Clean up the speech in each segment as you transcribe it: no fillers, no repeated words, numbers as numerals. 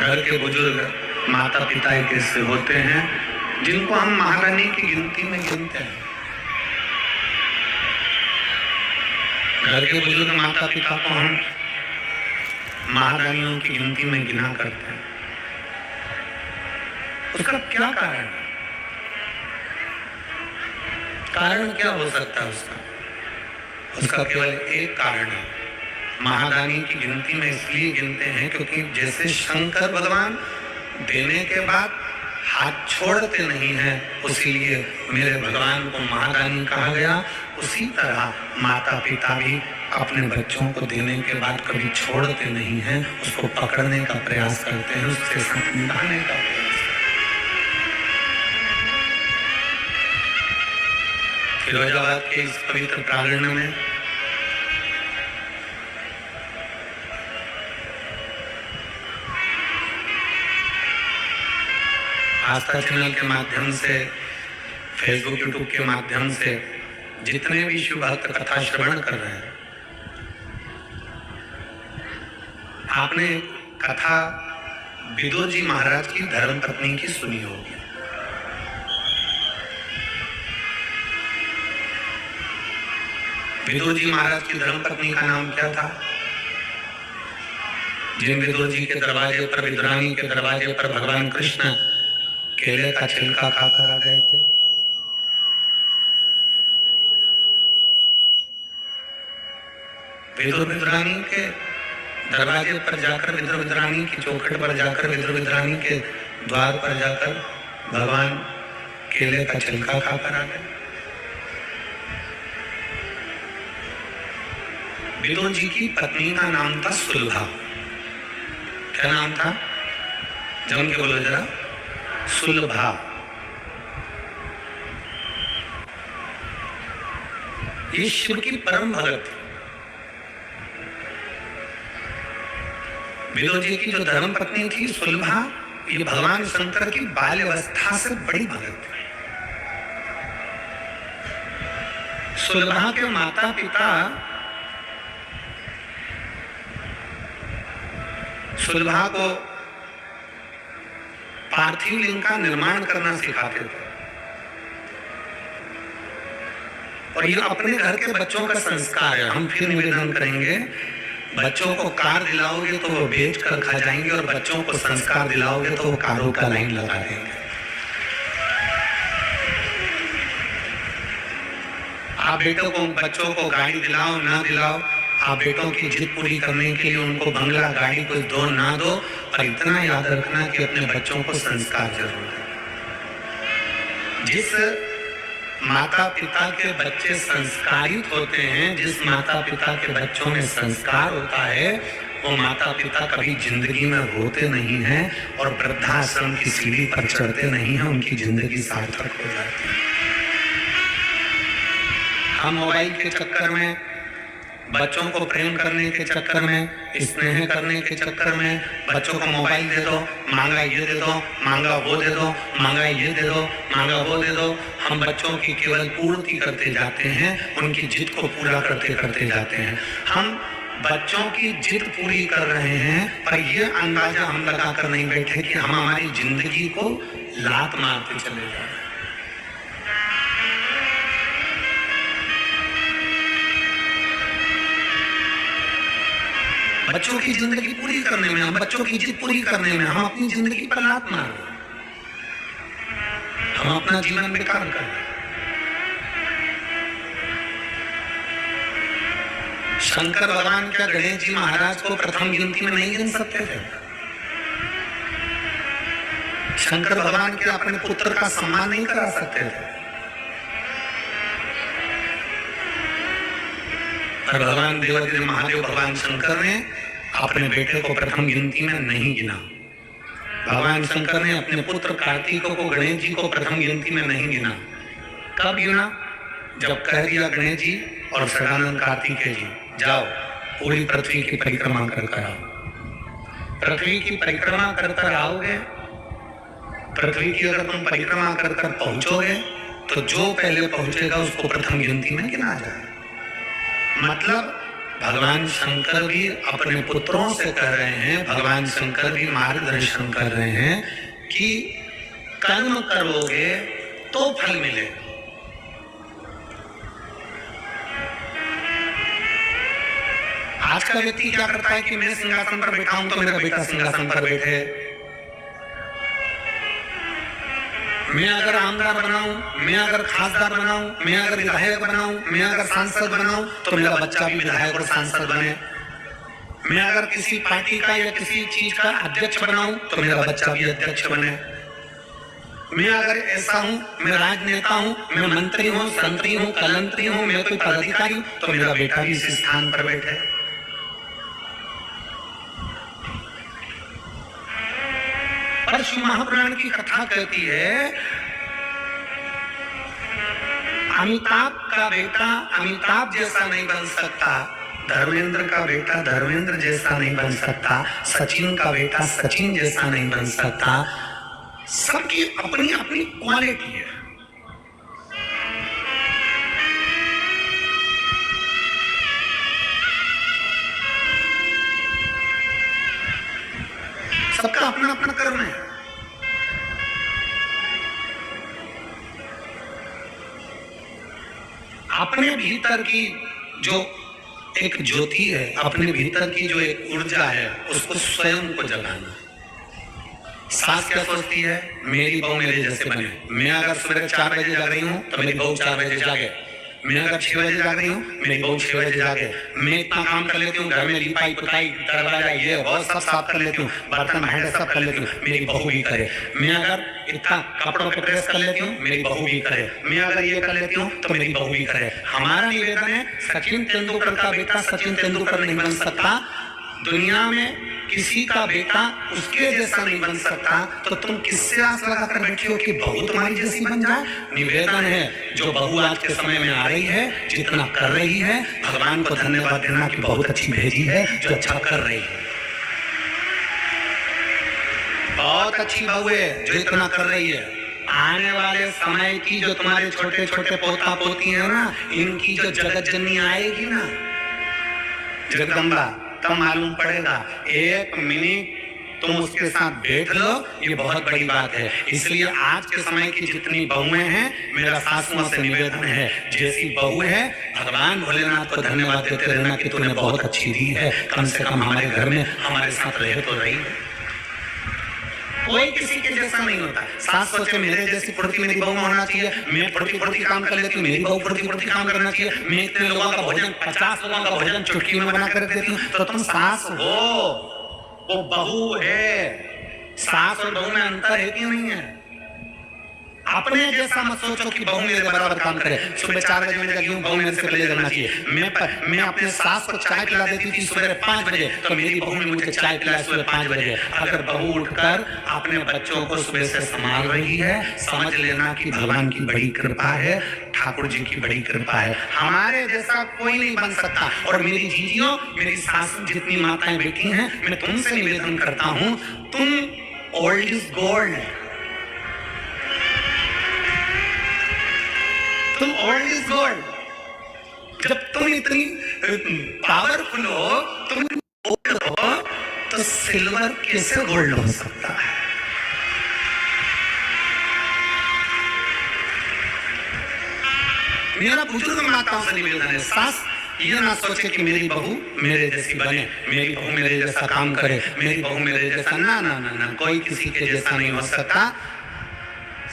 घर के बुजुर्ग माता पिता एक ऐसे होते हैं जिनको हम महारानी की गिनती में गिनते हैं। घर के बुजुर्ग माता पिता को हम महारानियों की गिनती में गिना करते हैं। उसका क्या कारण है? कारण क्या हो सकता है उसका केवल एक कारण है। महारानी की गिनती में इसलिए गिनते हैं क्योंकि जैसे शंकर भगवान देने के बाद हाथ छोड़ते नहीं हैं, उसीलिए मेरे भगवान को महारानी कहा गया। उसी तरह माता पिता भी अपने बच्चों को देने के बाद कभी छोड़ते नहीं हैं, उसको पकड़ने का प्रयास करते हैं, उससे समझाने का प्रयास। फिरोजाबाद के इस पवित्र प्रांगण में आस्था चैनल के माध्यम से, फेसबुक यूट्यूब के माध्यम से जितने भी शिव भक्त कथा श्रवण कर रहे हैं, आपने कथा विदुर जी महाराज की धर्मपत्नी की सुनी होगी। विदुर जी महाराज की धर्मपत्नी का नाम क्या था? जिन विदुर जी के दरवाजे पर, विदुरानी के दरवाजे पर भगवान कृष्ण केले का छिलका खाकर आ गए थे। विदुर विदुरानी के दरवाजे पर जाकर, विदुर विदुरानी की चौखट पर जाकर, विदुर विदुरानी के द्वार पर जाकर भगवान केले का छिलका खाकर आ गए। विदुर जी की पत्नी का नाम था सुलभा। क्या नाम था? जम के बोलो जरा। सुलभा। ये शिव की परम भगत। विदुर जी की जो धर्म पत्नी थी सुलभा, ये भगवान शंकर की बाल्यावस्था से बड़ी भगत थी। सुलभा के माता पिता सुलभा को पार्थिव लिंग का निर्माण करना सिखाते थे और ये अपने घर के बच्चों का संस्कार है। हम फिर निवेदन करेंगे, बच्चों को कार दिलाओगे तो वो बेच कर खा जाएंगे और बच्चों को संस्कार दिलाओगे तो वो कारों का लाइन लगा देंगे। आप बेटों को, बच्चों को गाड़ी दिलाओ ना दिलाओ, आप बेटों की जिद पूरी करने के लिए उनको बंगला गाड़ी कुछ दो ना दो, पर इतना याद रखना कि अपने बच्चों को संस्कार जरूर है। जिस माता पिता के बच्चे संस्कारित होते हैं, जिस माता पिता के बच्चों में संस्कार होता है, वो माता पिता कभी जिंदगी में रोते नहीं हैं और वृद्धाश्रम की सीढ़ी पर चढ़ते नहीं हैं, उनकी जिंदगी सार्थक हो जाती है। हम मोबाइल के चक्कर में, बच्चों को प्रेम करने के चक्कर में, स्नेह करने के चक्कर में बच्चों को मोबाइल दे दो, मांगा ये दे दो, मांगा वो दे दो, मांगा ये दे दो, मांगा वो दे दो। हम बच्चों की केवल पूर्ति करते जाते हैं, उनकी जिद को पूरा करते करते जाते हैं। हम बच्चों की जिद पूरी कर रहे हैं, पर यह अंदाजा हम लगा कर नहीं बैठे कि हम हमारी जिंदगी को लात मारते चले जा रहे हैं। बच्चों की जिंदगी पूरी करने में, हम बच्चों की जिद पूरी करने में हम अपनी जिंदगी पर लात मार रहे हैं, हम अपना जीवन बेकार कर रहे हैं। शंकर भगवान क्या गणेश जी महाराज को प्रथम गिनती में नहीं गिन सकते थे? शंकर भगवान के अपने पुत्र का सम्मान नहीं करा सकते थे? पर भगवान देवाधिदेव महादेव भगवान शंकर ने अपने बेटे को प्रथम गिनती में नहीं गिना। भगवान शंकर ने अपने पुत्र कार्तिक को, गणेश जी को प्रथम गिनती में नहीं गिना। कब गिना? जब कह दिया गणेश जी और सदानंद कार्तिकेय जी, जाओ पूरी पृथ्वी की परिक्रमा कर आओ। पृथ्वी की परिक्रमा कर आओगे, पृथ्वी की अगर तुम परिक्रमा कर पहुंचोगे तो जो पहले पहुंचेगा उसको प्रथम गिनती में गिना जाए। मतलब भगवान शंकर भी अपने पुत्रों से कह रहे हैं, भगवान शंकर भी मार्गदर्शन कर रहे हैं कि कर्म करोगे तो फल मिलेगा। आज का व्यक्ति क्या करता है कि मैं सिंहासन पर बैठा हूं तो मेरा बेटा सिंहासन पर बैठे, मैं अगर आमदार बनाऊं, मैं अगर खासदार बनाऊं, मैं अगर विधायक बनाऊं, मैं अगर सांसद बनाऊं तो मेरा बच्चा भी विधायक और सांसद बने, मैं अगर किसी पार्टी का या किसी चीज का अध्यक्ष बनाऊं तो मेरा बच्चा भी अध्यक्ष बने, मैं अगर ऐसा हूं, मैं राजनेता हूं, मैं मंत्री हूं, संतरी हूं, कलंतरी हूं, मैं कोई पदाधिकारी हूं तो मेरा बेटा भी इस स्थान पर बैठे। पर शिव महापुराण की कथा कहती है अमिताभ का बेटा अमिताभ जैसा नहीं बन सकता, धर्मेंद्र का बेटा धर्मेंद्र जैसा नहीं बन सकता, सचिन का बेटा सचिन जैसा नहीं बन सकता। सबकी अपनी अपनी क्वालिटी है। सबका अपना अपना कर्म है। अपने भीतर की जो एक ज्योति है, अपने भीतर की जो एक ऊर्जा है, उसको स्वयं को जगाना। सास क्या सोचती है, मेरी बहू मेरे जैसे बने। मैं अगर सुबह 4 बजे जाग रही हूँ तो मेरी बहू 4 बजे जागे, मैं अगर 6 बजे जाग रही हूँ मेरी बहू 6 बजे जागे, मैं इतना काम कर लेती हूँ, घर में लिपाई पुताई दरवाजा ये बहुत सब साफ कर लेती हूँ, बर्तन भांडे सब कर लेती हूँ, मेरी बहू भी करे। मैं अगर इतना कपड़ों पे प्रेस कर लेती हूँ मेरी बहू भी करे, मैं अगर ये कर लेती हूँ तो मेरी बहू भी करे। हमारा निवेदन है सचिन तेंदुलकर का बेटा सचिन तेंदुलकर नहीं बन सकता, दुनिया में किसी का बेटा उसके जैसा नहीं बन सकता, तो तुम किससे आस लगाकर बैठी हो कि बहू तुम्हारी जैसी बन जाए। निवेदन है जो बहू आज के समय में आ रही है, जितना कर रही है, भगवान को धन्यवाद देना कि बहुत अच्छी भेजी है जो अच्छा कर रही है। बहुत अच्छी बहू है जो इतना कर रही है। आने वाले समय की जो तुम्हारे छोटे छोटे पोता पोती है ना, इनकी जो जगत जननी आएगी ना, जगदम्बा, तब मालूम पड़ेगा। 1 मिनट तुम उसके साथ बैठ लो, ये बहुत बड़ी बात है। इसलिए आज के समय की जितनी बहुएं हैं, मेरा सासुओं से निवेदन है, जैसी बहू है भगवान भोलेनाथ को धन्यवाद देते रहना कि तूने बहुत अच्छी दी है, कम से कम हमारे घर में हमारे साथ रहे तो रही। कोई किसी के जैसा नहीं होता। सास सोचे मेरे जैसी फुर्ती मेरी बहू होना चाहिए, मैं फुर्ती फुर्ती काम कर लेती हूँ, मेरी बहू फुर्ती फुर्ती काम करना चाहिए, मैं इतने लोगों का भोजन 50 लोगों का भोजन चुटकी में बना कर देती हूँ, तो तुम सास हो, वो बहू है। सास और बहू में अंतर है कि नहीं है? अपने जैसा मत सोचो कि बहू मेरे बराबर काम करे। सुबह 4 बजे मैं जगी हूँ, बहू मेरे से पहले जगना चाहिए। मैं अपने सास को चाय पिला देती थी सुबह 5 बजे, तो मेरी बहू ने मुझे चाय पिलाया सुबह 5 बजे। अगर बहू उठकर अपने बच्चों को सुबह से संभाल रही है, समझ लेना कि भगवान की बड़ी कृपा है, ठाकुर जी की बड़ी कृपा है। हमारे जैसा कोई नहीं बन सकता। और मेरी जीजियों, मेरी सास जितनी माताएं बैठी हैं, मैं तुमसे निवेदन करता हूँ, तुम ओल्ड इज गोल्ड, तुम ओल्ड इज गोल्ड। जब तुम इतनी पावरफुल हो, तुम ओल्ड हो, तो सिल्वर कैसे गोल्ड हो सकता है? मेरा बुजुर्ग माताओं से निवेदन है, सास ये ना सोचे कि मेरी बहू मेरे जैसी बने, मेरी बहू मेरे जैसा काम करे, मेरी बहू मेरे जैसा, ना ना ना ना, कोई किसी के जैसा नहीं हो सकता।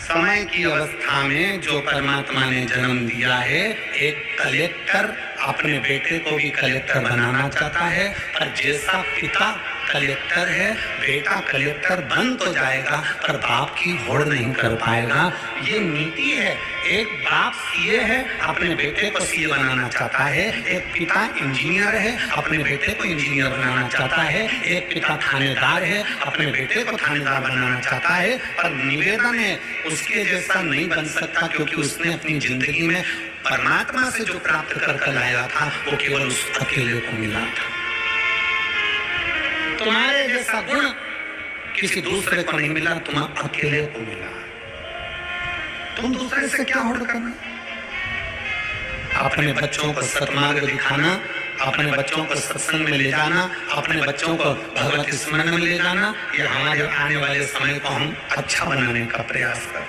समय की अवस्था में जो परमात्मा ने जन्म दिया है, एक कलेक्टर अपने बेटे को भी कलेक्टर बनाना चाहता है, पर जैसा पिता कलेक्टर है, बेटा कलेक्टर बन तो जाएगा पर बाप की होड़ नहीं कर पाएगा। ये नीति है। एक बाप सीए है, अपने बेटे को सीए बनाना चाहता है, एक पिता इंजीनियर है, अपने बेटे को इंजीनियर बनाना चाहता है, एक पिता थानेदार है, अपने बेटे को थानेदार बनाना चाहता है, पर निवेदन है उसके जैसा नहीं बन सकता, क्योंकि उसने अपनी जिंदगी में परमात्मा से जो प्राप्त कर लाया था वो केवल उस अकेले को मिला था। तुम्हारे जैसा गुण किसी दूसरे को नहीं मिला, तुम अकेले को मिला। तुम दूसरे से क्या होड़ करना? अपने बच्चों को सतमार्ग दिखाना, अपने बच्चों को सत्संग में ले जाना, अपने बच्चों को भगवत स्मरण में ले जाना, ये हमारे आने वाले समय को हम अच्छा बनाने का प्रयास करें,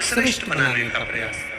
श्रेष्ठ बनाने का प्रयास करें।